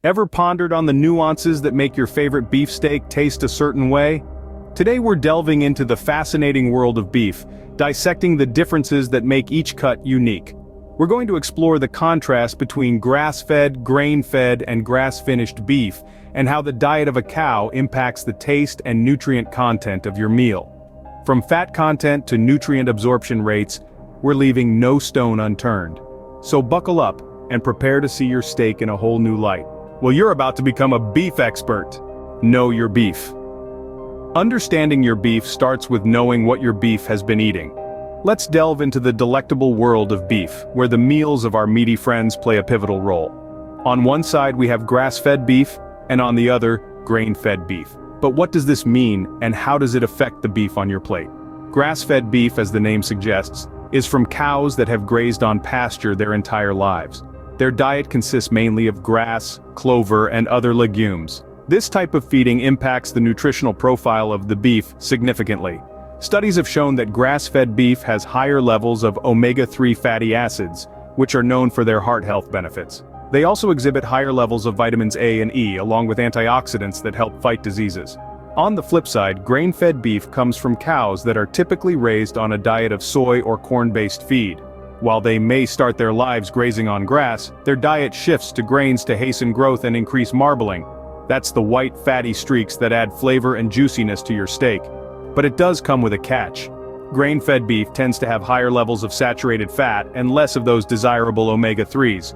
Ever pondered on the nuances that make your favorite beefsteak taste a certain way? Today we're delving into the fascinating world of beef, dissecting the differences that make each cut unique. We're going to explore the contrast between grass-fed, grain-fed, and grass-finished beef, and how the diet of a cow impacts the taste and nutrient content of your meal. From fat content to nutrient absorption rates, we're leaving no stone unturned. So buckle up and prepare to see your steak in a whole new light. Well, you're about to become a beef expert. Know your beef. Understanding your beef starts with knowing what your beef has been eating. Let's delve into the delectable world of beef, where the meals of our meaty friends play a pivotal role. On one side we have grass-fed beef, and on the other, grain-fed beef. But what does this mean, and how does it affect the beef on your plate? Grass-fed beef, as the name suggests, is from cows that have grazed on pasture their entire lives. Their diet consists mainly of grass, clover, and other legumes. This type of feeding impacts the nutritional profile of the beef significantly. Studies have shown that grass-fed beef has higher levels of omega-3 fatty acids, which are known for their heart health benefits. They also exhibit higher levels of vitamins A and E, along with antioxidants that help fight diseases. On the flip side, grain-fed beef comes from cows that are typically raised on a diet of soy or corn-based feed. While they may start their lives grazing on grass, their diet shifts to grains to hasten growth and increase marbling. That's the white, fatty streaks that add flavor and juiciness to your steak. But it does come with a catch. Grain-fed beef tends to have higher levels of saturated fat and less of those desirable omega-3s.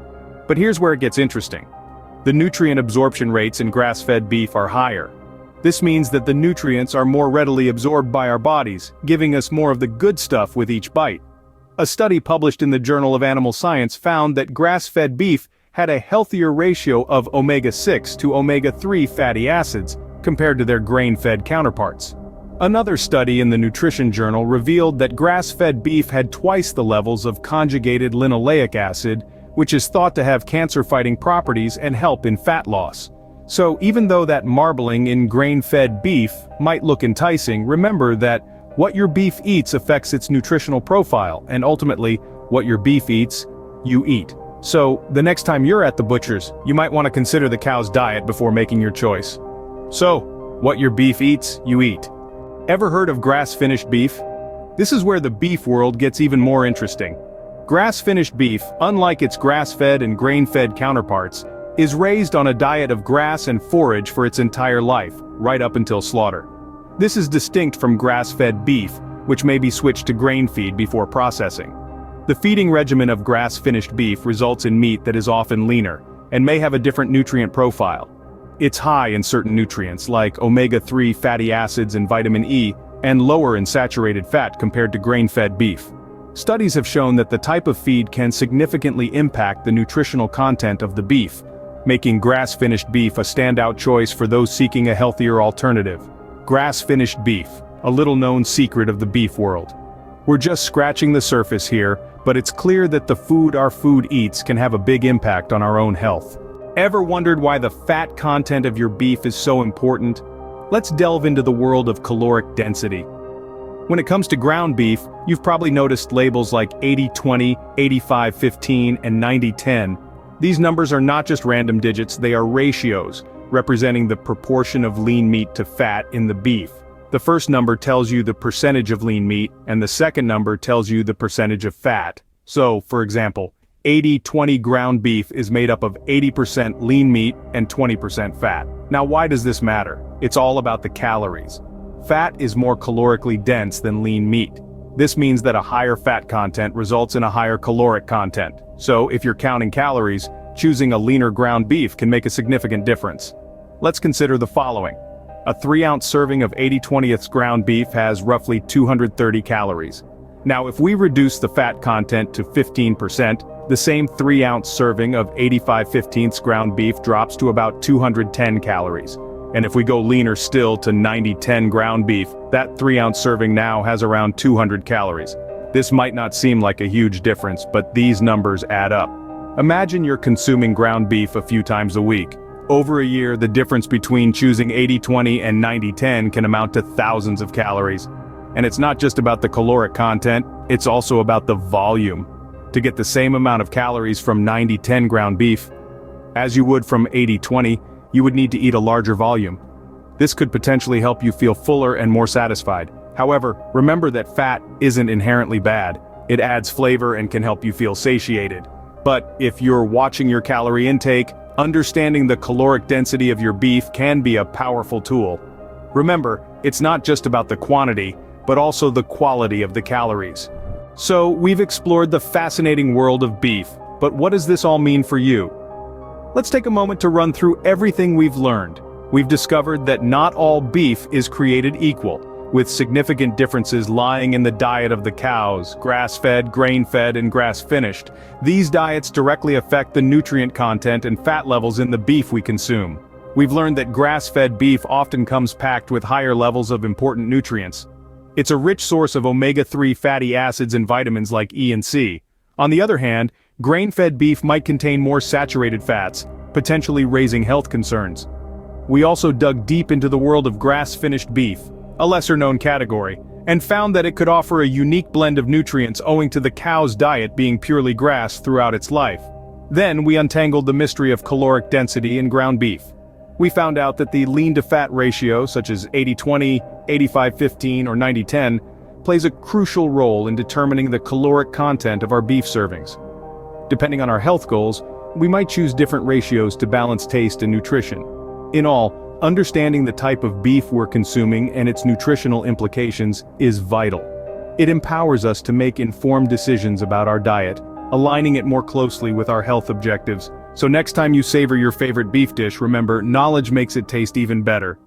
But here's where it gets interesting. The nutrient absorption rates in grass-fed beef are higher. This means that the nutrients are more readily absorbed by our bodies, giving us more of the good stuff with each bite. A study published in the Journal of Animal Science found that grass-fed beef had a healthier ratio of omega-6 to omega-3 fatty acids compared to their grain-fed counterparts. Another study in the Nutrition Journal revealed that grass-fed beef had twice the levels of conjugated linoleic acid, which is thought to have cancer-fighting properties and help in fat loss. So even though that marbling in grain-fed beef might look enticing, remember that what your beef eats affects its nutritional profile, and ultimately, what your beef eats, you eat. So, the next time you're at the butcher's, you might want to consider the cow's diet before making your choice. So, what your beef eats, you eat. Ever heard of grass-finished beef? This is where the beef world gets even more interesting. Grass-finished beef, unlike its grass-fed and grain-fed counterparts, is raised on a diet of grass and forage for its entire life, right up until slaughter. This is distinct from grass-fed beef, which may be switched to grain feed before processing. The feeding regimen of grass-finished beef results in meat that is often leaner, and may have a different nutrient profile. It's high in certain nutrients like omega-3 fatty acids and vitamin E, and lower in saturated fat compared to grain-fed beef. Studies have shown that the type of feed can significantly impact the nutritional content of the beef, making grass-finished beef a standout choice for those seeking a healthier alternative. Grass-finished beef, a little-known secret of the beef world. We're just scratching the surface here, but it's clear that the food our food eats can have a big impact on our own health. Ever wondered why the fat content of your beef is so important? Let's delve into the world of caloric density. When it comes to ground beef, you've probably noticed labels like 80-20, 85-15, and 90-10. These numbers are not just random digits, they are ratios, representing the proportion of lean meat to fat in the beef. The first number tells you the percentage of lean meat, and the second number tells you the percentage of fat. So, for example, 80-20 ground beef is made up of 80% lean meat and 20% fat. Now why does this matter? It's all about the calories. Fat is more calorically dense than lean meat. This means that a higher fat content results in a higher caloric content. So, if you're counting calories, choosing a leaner ground beef can make a significant difference. Let's consider the following. A 3-ounce serving of 80/20 ground beef has roughly 230 calories. Now if we reduce the fat content to 15%, the same 3-ounce serving of 85/15 ground beef drops to about 210 calories. And if we go leaner still to 90/10 ground beef, that 3-ounce serving now has around 200 calories. This might not seem like a huge difference, but these numbers add up. Imagine you're consuming ground beef a few times a week. Over a year, the difference between choosing 80/20 and 90/10 can amount to thousands of calories. And it's not just about the caloric content, it's also about the volume. To get the same amount of calories from 90/10 ground beef, As you would from 80-20, you would need to eat a larger volume. This could potentially help you feel fuller and more satisfied. However, remember that fat isn't inherently bad. It adds flavor and can help you feel satiated. But if you're watching your calorie intake, understanding the caloric density of your beef can be a powerful tool. Remember, it's not just about the quantity, but also the quality of the calories. So, we've explored the fascinating world of beef, but what does this all mean for you? Let's take a moment to run through everything we've learned. We've discovered that not all beef is created equal, with significant differences lying in the diet of the cows, grass-fed, grain-fed, and grass-finished. These diets directly affect the nutrient content and fat levels in the beef we consume. We've learned that grass-fed beef often comes packed with higher levels of important nutrients. It's a rich source of omega-3 fatty acids and vitamins like E and C. On the other hand, grain-fed beef might contain more saturated fats, potentially raising health concerns. We also dug deep into the world of grass-finished beef, a lesser-known category, and found that it could offer a unique blend of nutrients owing to the cow's diet being purely grass throughout its life. Then we untangled the mystery of caloric density in ground beef. We found out that the lean-to-fat ratio, such as 80-20, 85-15, or 90-10, plays a crucial role in determining the caloric content of our beef servings. Depending on our health goals, we might choose different ratios to balance taste and nutrition. In all, understanding the type of beef we're consuming and its nutritional implications is vital. It empowers us to make informed decisions about our diet, aligning it more closely with our health objectives. So next time you savor your favorite beef dish, remember, knowledge makes it taste even better.